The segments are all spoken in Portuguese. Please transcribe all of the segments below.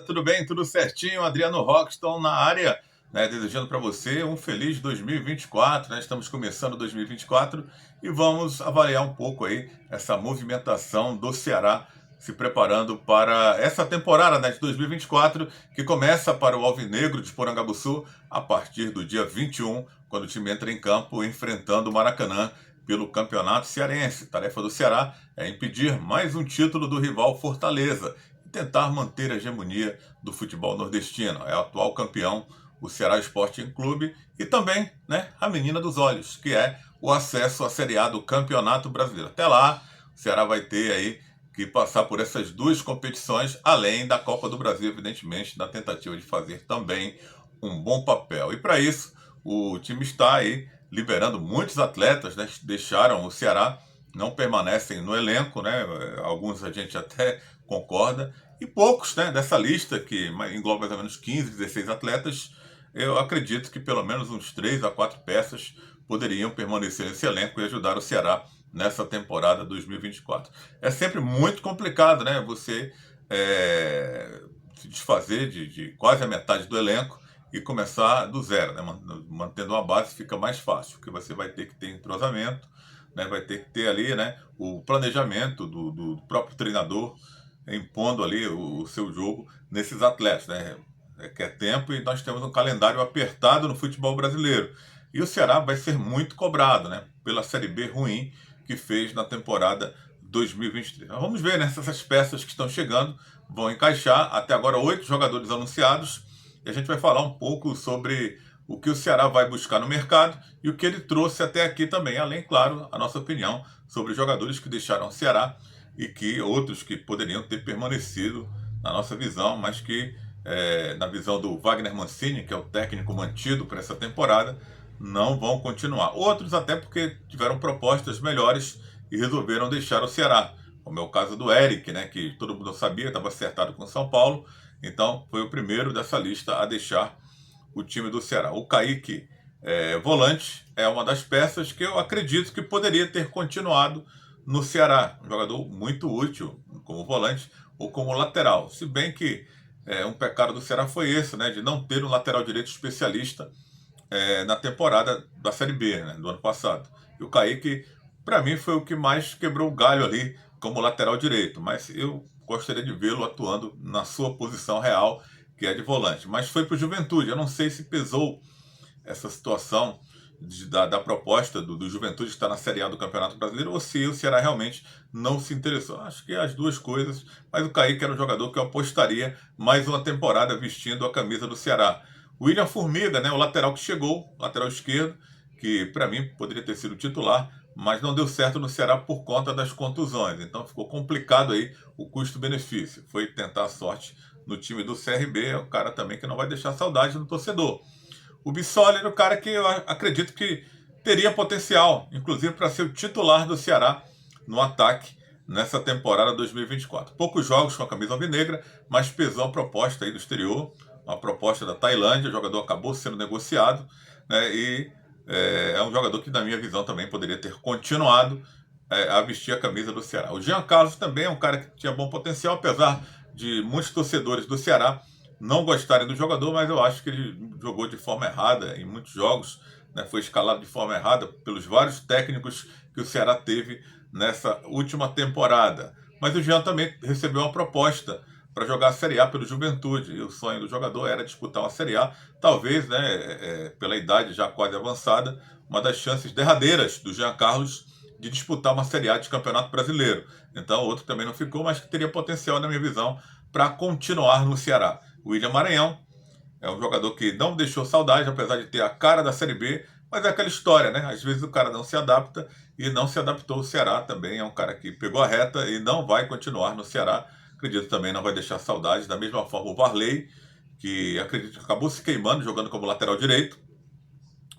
tudo bem? Tudo certinho? Adriano Rockston na área, né? Desejando para você um feliz 2024, né? Estamos começando 2024 e vamos avaliar um pouco aí essa movimentação do Ceará se preparando para essa temporada, né, de 2024, que começa para o Alvinegro de Porangabuçu a partir do dia 21, quando o time entra em campo enfrentando o Maracanã pelo Campeonato Cearense. Tarefa do Ceará é impedir mais um título do rival Fortaleza e tentar manter a hegemonia do futebol nordestino. É o atual campeão, o Ceará Sporting Clube, e também, né, a menina dos olhos, que é o acesso à Série A do Campeonato Brasileiro. Até lá, o Ceará vai ter aí que passar por essas duas competições, além da Copa do Brasil, evidentemente, na tentativa de fazer também um bom papel. E para isso, o time está aí liberando muitos atletas, né, que deixaram o Ceará, não permanecem no elenco, né? Alguns a gente até concorda, e poucos, né, dessa lista, que engloba mais ou menos 15, 16 atletas, eu acredito que pelo menos uns 3 a 4 peças poderiam permanecer nesse elenco e ajudar o Ceará nessa temporada 2024. É sempre muito complicado, né? Você se desfazer de quase a metade do elenco e começar do zero, né? Mantendo uma base fica mais fácil, porque você vai ter que ter entrosamento, né? Vai ter que ter ali, né, o planejamento do próprio treinador impondo ali o seu jogo nesses atletas, né? Quer tempo e nós temos um calendário apertado no futebol brasileiro. E o Ceará vai ser muito cobrado, né, pela Série B ruim que fez na temporada 2023. Mas vamos ver, né, se essas peças que estão chegando vão encaixar. Até agora, 8 jogadores anunciados. E a gente vai falar um pouco sobre o que o Ceará vai buscar no mercado e o que ele trouxe até aqui também. Além, claro, a nossa opinião sobre jogadores que deixaram o Ceará e que outros que poderiam ter permanecido na nossa visão, mas que, na visão do Wagner Mancini, que é o técnico mantido para essa temporada, não vão continuar. Outros até porque tiveram propostas melhores e resolveram deixar o Ceará, como é o caso do Eric, né, que todo mundo sabia, estava acertado com o São Paulo, então foi o primeiro dessa lista a deixar o time do Ceará. O Kaique, volante, é uma das peças que eu acredito que poderia ter continuado no Ceará. Um jogador muito útil como volante ou como lateral. Se bem que um pecado do Ceará foi esse, né, de não ter um lateral direito especialista na temporada da Série B, né, do ano passado. E o Kaique, para mim, foi o que mais quebrou o galho ali como lateral direito. Mas eu gostaria de vê-lo atuando na sua posição real, que é de volante. Mas foi para o Juventude. Eu não sei se pesou essa situação da proposta do Juventude estar na Série A do Campeonato Brasileiro ou se o Ceará realmente não se interessou. Acho que é as duas coisas, mas o Kaique era um jogador que eu apostaria mais uma temporada vestindo a camisa do Ceará. O William Formiga, né, o lateral que chegou, lateral esquerdo, que para mim poderia ter sido titular, mas não deu certo no Ceará por conta das contusões. Então ficou complicado aí o custo-benefício. Foi tentar a sorte no time do CRB, é um cara também que não vai deixar saudade no torcedor. O Bissoli era o cara que eu acredito que teria potencial, inclusive para ser o titular do Ceará no ataque nessa temporada 2024. Poucos jogos com a camisa alvinegra, mas pesou a proposta aí do exterior, uma proposta da Tailândia. O jogador acabou sendo negociado, né, e é um jogador que, na minha visão, também poderia ter continuado a vestir a camisa do Ceará. O Jean Carlos também é um cara que tinha bom potencial, apesar de muitos torcedores do Ceará não gostarem do jogador, mas eu acho que ele jogou de forma errada em muitos jogos, né? Foi escalado de forma errada pelos vários técnicos que o Ceará teve nessa última temporada. Mas o Jean também recebeu uma proposta para jogar a Série A pelo Juventude, e o sonho do jogador era disputar uma Série A, talvez, né, pela idade já quase avançada, uma das chances derradeiras do Jean Carlos de disputar uma Série A de Campeonato Brasileiro. Então, outro também não ficou, mas que teria potencial, na minha visão, para continuar no Ceará. O William Maranhão é um jogador que não deixou saudade, apesar de ter a cara da Série B, mas é aquela história, né? Às vezes o cara não se adapta e não se adaptou. O Ceará também é um cara que pegou a reta e não vai continuar no Ceará. Acredito também não vai deixar saudade. Da mesma forma o Varley, que acredito que acabou se queimando jogando como lateral direito.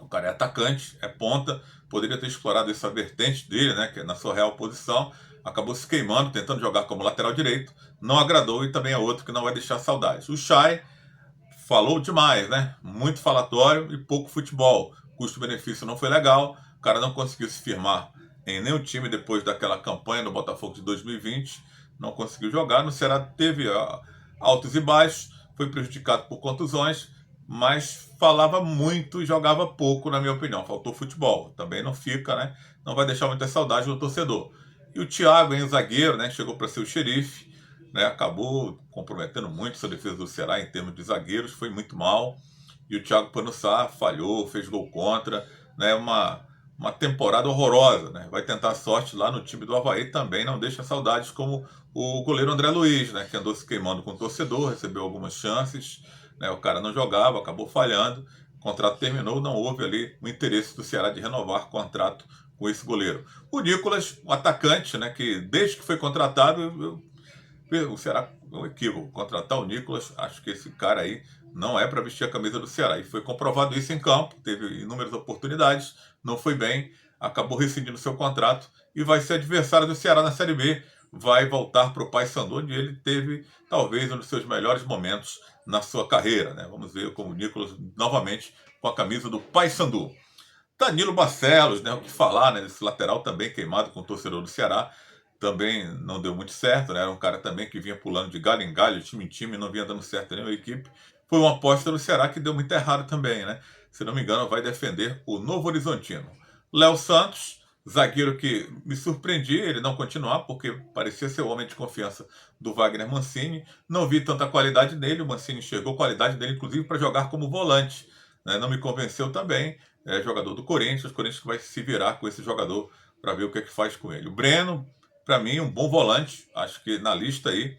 O cara é atacante, é ponta, poderia ter explorado essa vertente dele, né, que é na sua real posição, acabou se queimando, tentando jogar como lateral direito, não agradou e também é outro que não vai deixar saudades. O Chay falou demais, né? Muito falatório e pouco futebol. Custo-benefício não foi legal, o cara não conseguiu se firmar em nenhum time depois daquela campanha no Botafogo de 2020, não conseguiu jogar. No Ceará teve altos e baixos, foi prejudicado por contusões, mas falava muito e jogava pouco, na minha opinião. Faltou futebol. Também não fica, né? Não vai deixar muita saudade do torcedor. E o Thiago, hein, o zagueiro, né? Chegou para ser o xerife, né? Acabou comprometendo muito essa defesa do Ceará em termos de zagueiros, foi muito mal. E o Thiago Panussá falhou, fez gol contra, né? Uma temporada horrorosa, né? Vai tentar sorte lá no time do Avaí também, não deixa saudades como o goleiro André Luiz, né? Que andou se queimando com o torcedor, recebeu algumas chances, né? O cara não jogava, acabou falhando, o contrato terminou, não houve ali o interesse do Ceará de renovar o contrato com esse goleiro. O Nicolas, o atacante, né? Que desde que foi contratado, o Ceará é um equívoco. Contratar o Nicolas, acho que esse cara aí não é para vestir a camisa do Ceará. E foi comprovado isso em campo, teve inúmeras oportunidades, não foi bem, acabou rescindindo seu contrato e vai ser adversário do Ceará na Série B. Vai voltar para o Paysandu, onde ele teve talvez um dos seus melhores momentos na sua carreira, né? Vamos ver como o Nicolas novamente com a camisa do Paysandu. Danilo Barcelos, né? O que falar, né? Esse lateral também queimado com o torcedor do Ceará. Também não deu muito certo, né? Era um cara também que vinha pulando de galho em galho, time em time, não vinha dando certo em nenhuma equipe. Foi uma aposta no Ceará que deu muito errado também, né? Se não me engano, vai defender o Novo Horizontino. Léo Santos, zagueiro que me surpreendi ele não continuar, porque parecia ser o homem de confiança do Wagner Mancini. Não vi tanta qualidade nele, o Mancini enxergou qualidade dele, inclusive, para jogar como volante, né? Não me convenceu também. É jogador do Corinthians, o Corinthians que vai se virar com esse jogador para ver o que é que faz com ele. O Breno, para mim, um bom volante. Acho que na lista aí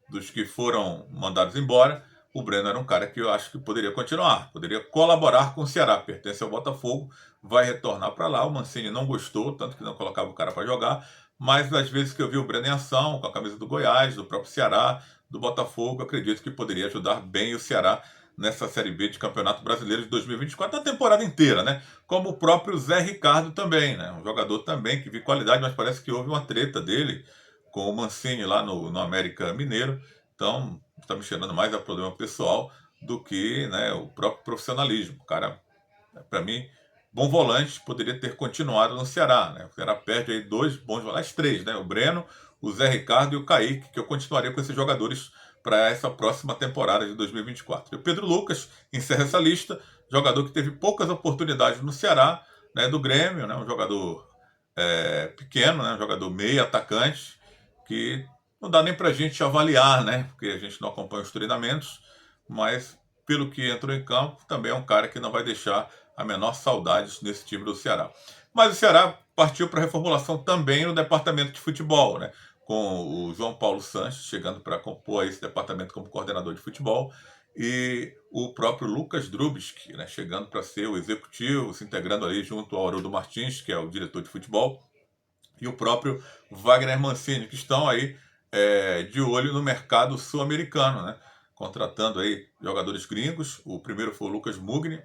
dos que foram mandados embora, o Breno era um cara que eu acho que poderia continuar, poderia colaborar com o Ceará. Pertence ao Botafogo, vai retornar para lá. O Mancini não gostou, tanto que não colocava o cara para jogar. Mas às vezes que eu vi o Breno em ação, com a camisa do Goiás, do próprio Ceará, do Botafogo, acredito que poderia ajudar bem o Ceará nessa Série B de Campeonato Brasileiro de 2024, a temporada inteira, né? Como o próprio Zé Ricardo também, né? Um jogador também que viu qualidade, mas parece que houve uma treta dele com o Mancini lá no América Mineiro. Então, está me cheirando mais a problema pessoal do que, né, o próprio profissionalismo. O cara, para mim, bom volante, poderia ter continuado no Ceará, né? O Ceará perde aí dois bons volantes, três, né? O Breno, o Zé Ricardo e o Kaique, que eu continuaria com esses jogadores para essa próxima temporada de 2024. E o Pedro Lucas encerra essa lista, jogador que teve poucas oportunidades no Ceará, né, do Grêmio, né, um jogador pequeno, né, um jogador meio atacante, que não dá nem para a gente avaliar, né, porque a gente não acompanha os treinamentos, mas pelo que entrou em campo, também é um cara que não vai deixar a menor saudade nesse time do Ceará. Mas o Ceará partiu para a reformulação também no departamento de futebol, né? Com o João Paulo Sanches chegando para compor esse departamento como coordenador de futebol e o próprio Lucas Drubsky, né, chegando para ser o executivo, se integrando ali junto ao Haroldo Martins, que é o diretor de futebol, e o próprio Wagner Mancini, que estão aí de olho no mercado sul-americano, né, contratando aí jogadores gringos. O primeiro foi o Lucas Mugni,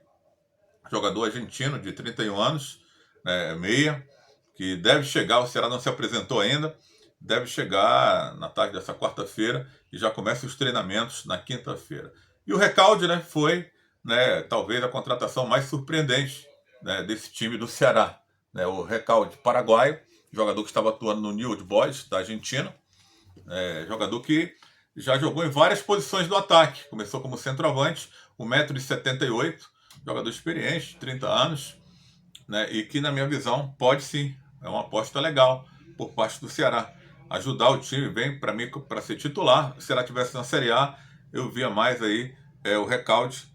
jogador argentino de 31 anos, né, meia, que deve chegar, o Ceará não se apresentou ainda, deve chegar na tarde dessa quarta-feira e já começa os treinamentos na quinta-feira. E o Recalde, né, foi, né, talvez a contratação mais surpreendente, né, desse time do Ceará. Né, o Recalde paraguaio, jogador que estava atuando no Newell's Boys da Argentina, jogador que já jogou em várias posições do ataque. Começou como centroavante, 1,78 m, jogador experiente, 30 anos, né, e que, na minha visão, pode sim, é uma aposta legal por parte do Ceará. Ajudar o time, bem, para mim, para ser titular. Se o Ceará tivesse na Série A, eu via mais aí o Recalde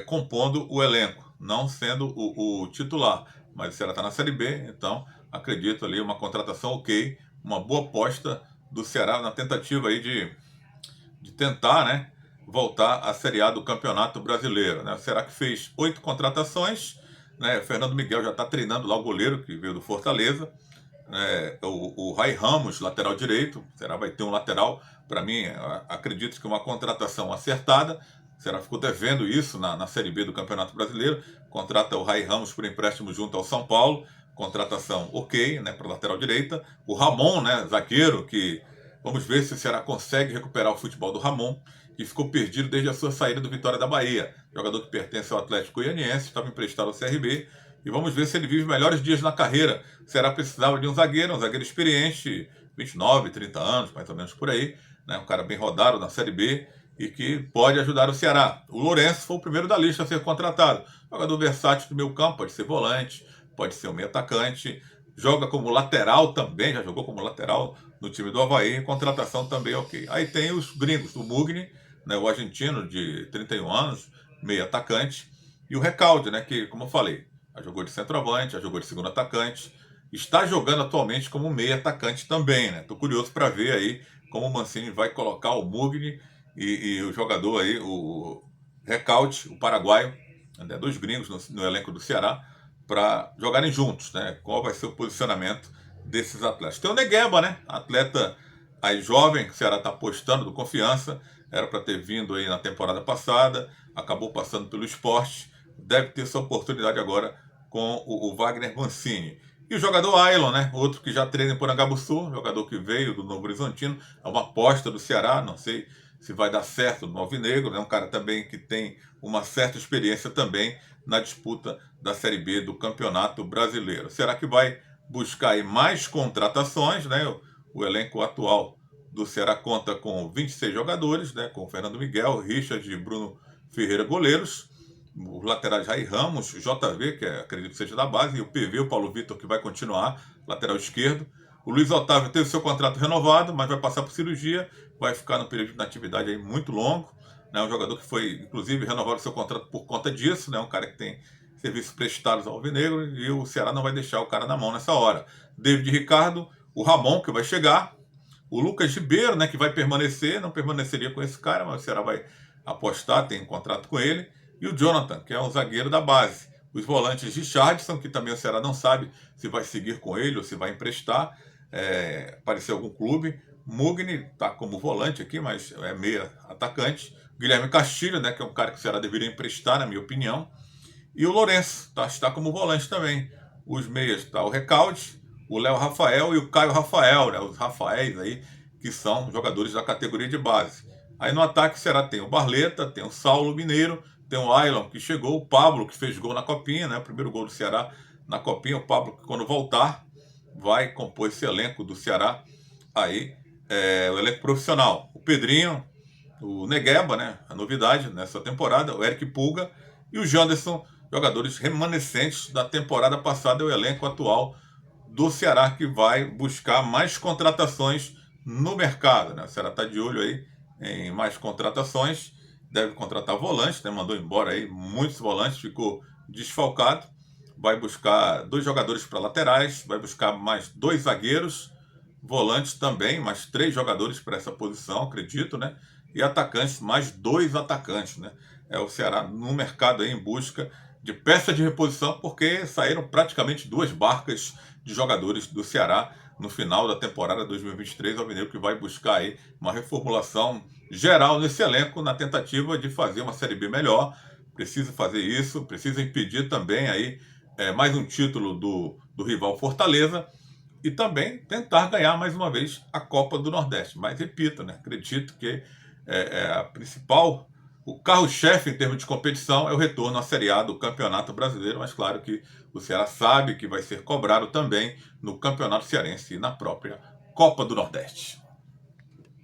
compondo o elenco, não sendo o titular. Mas o Ceará está na Série B, então acredito ali uma contratação ok, uma boa aposta do Ceará na tentativa aí de tentar, né, voltar à Série A do Campeonato Brasileiro. Né? O Ceará que fez 8 contratações, né? O Fernando Miguel já está treinando lá o goleiro que veio do Fortaleza. O Rai Ramos, lateral direito. O Ceará vai ter um lateral, para mim, acredito que uma contratação acertada. O Ceará ficou devendo isso na Série B do Campeonato Brasileiro. Contrata o Rai Ramos por empréstimo junto ao São Paulo. Contratação ok, né, para lateral direita. O Ramon, né, zagueiro, que vamos ver se o Ceará consegue recuperar o futebol do Ramon, que ficou perdido desde a sua saída do Vitória da Bahia. Jogador que pertence ao Atlético Goianiense, estava emprestado ao CRB. E vamos ver se ele vive melhores dias na carreira. O Ceará precisava de um zagueiro experiente, 29, 30 anos, mais ou menos por aí. Né? Um cara bem rodado na Série B. e que pode ajudar o Ceará. O Lourenço foi o primeiro da lista a ser contratado. Jogador versátil do meio campo, pode ser volante, pode ser um meio atacante, joga como lateral também, já jogou como lateral no time do Avaí, contratação também ok. Aí tem os gringos, o Mugni, né, o argentino de 31 anos, meio atacante, e o Recalde, né, que, como eu falei, já jogou de centroavante, já jogou de segundo atacante, está jogando atualmente como meio atacante também, né? Tô curioso para ver aí como o Mancini vai colocar o Mugni e o jogador aí, o Recalde, o paraguaio, né, dois gringos no elenco do Ceará, para jogarem juntos, né? Qual vai ser o posicionamento desses atletas? Tem o Negueba, né? Atleta aí jovem, que o Ceará está apostando do Confiança, era para ter vindo aí na temporada passada, acabou passando pelo Sport, deve ter sua oportunidade agora com o Wagner Mancini. E o jogador Ailon, né? Outro que já treina por Angabuçu, jogador que veio do Novo Horizontino, é uma aposta do Ceará, não sei se vai dar certo no Alvinegro, né? Um cara também que tem uma certa experiência também na disputa da Série B do Campeonato Brasileiro. Será que vai buscar aí mais contratações, né? O elenco atual do Ceará conta com 26 jogadores, né? Com Fernando Miguel, Richard e Bruno Ferreira goleiros, os laterais Rai Ramos, JV, que acredito que seja da base, e o PV, o Paulo Vitor, que vai continuar, lateral esquerdo. O Luiz Otávio teve seu contrato renovado, mas vai passar por cirurgia, vai ficar no período de inatividade aí muito longo. Né? Um jogador que foi, inclusive, renovado seu contrato por conta disso, né? Um cara que tem serviços prestados ao Alvinegro, e o Ceará não vai deixar o cara na mão nessa hora. David Ricardo, o Ramon, que vai chegar, o Lucas Ribeiro, né, que vai permanecer, não permaneceria com esse cara, mas o Ceará vai apostar, tem um contrato com ele, e o Jonathan, que é um zagueiro da base. Os volantes Richardson, que também o Ceará não sabe se vai seguir com ele ou se vai emprestar, aparecer algum clube. Mugni está como volante aqui, mas é meia atacante. Guilherme Castilho, né, que é um cara que o Ceará deveria emprestar, na minha opinião. E o Lourenço está como volante também. Os meias está o Recalde, o Léo Rafael e o Caio Rafael, né, os Rafaéis aí, que são jogadores da categoria de base. Aí no ataque o Ceará tem o Barleta, tem o Saulo Mineiro, tem o Ailon que chegou, o Pablo que fez gol na Copinha, né, o primeiro gol do Ceará na Copinha. O Pablo que quando voltar vai compor esse elenco do Ceará aí, o elenco profissional. O Pedrinho, o Negueba, né, a novidade nessa temporada, o Eric Pulga e o Janderson, jogadores remanescentes da temporada passada, o elenco atual do Ceará que vai buscar mais contratações no mercado, né? O Ceará está de olho aí em mais contratações, deve contratar volantes, né? Mandou embora aí muitos volantes, ficou desfalcado, vai buscar 2 jogadores para laterais, vai buscar mais 2 zagueiros, volantes também, mais 3 jogadores para essa posição, acredito, né? E atacantes, mais 2 atacantes, né? É o Ceará no mercado aí em busca de peça de reposição, porque saíram praticamente 2 barcas de jogadores do Ceará no final da temporada 2023. O Alvinegro que vai buscar aí uma reformulação geral nesse elenco na tentativa de fazer uma Série B melhor. Precisa fazer isso, precisa impedir também aí mais um título do rival Fortaleza e também tentar ganhar mais uma vez a Copa do Nordeste. Mas repito, né, acredito que a principal, o carro-chefe em termos de competição é o retorno à Série A do Campeonato Brasileiro, mas claro que o Ceará sabe que vai ser cobrado também no Campeonato Cearense e na própria Copa do Nordeste.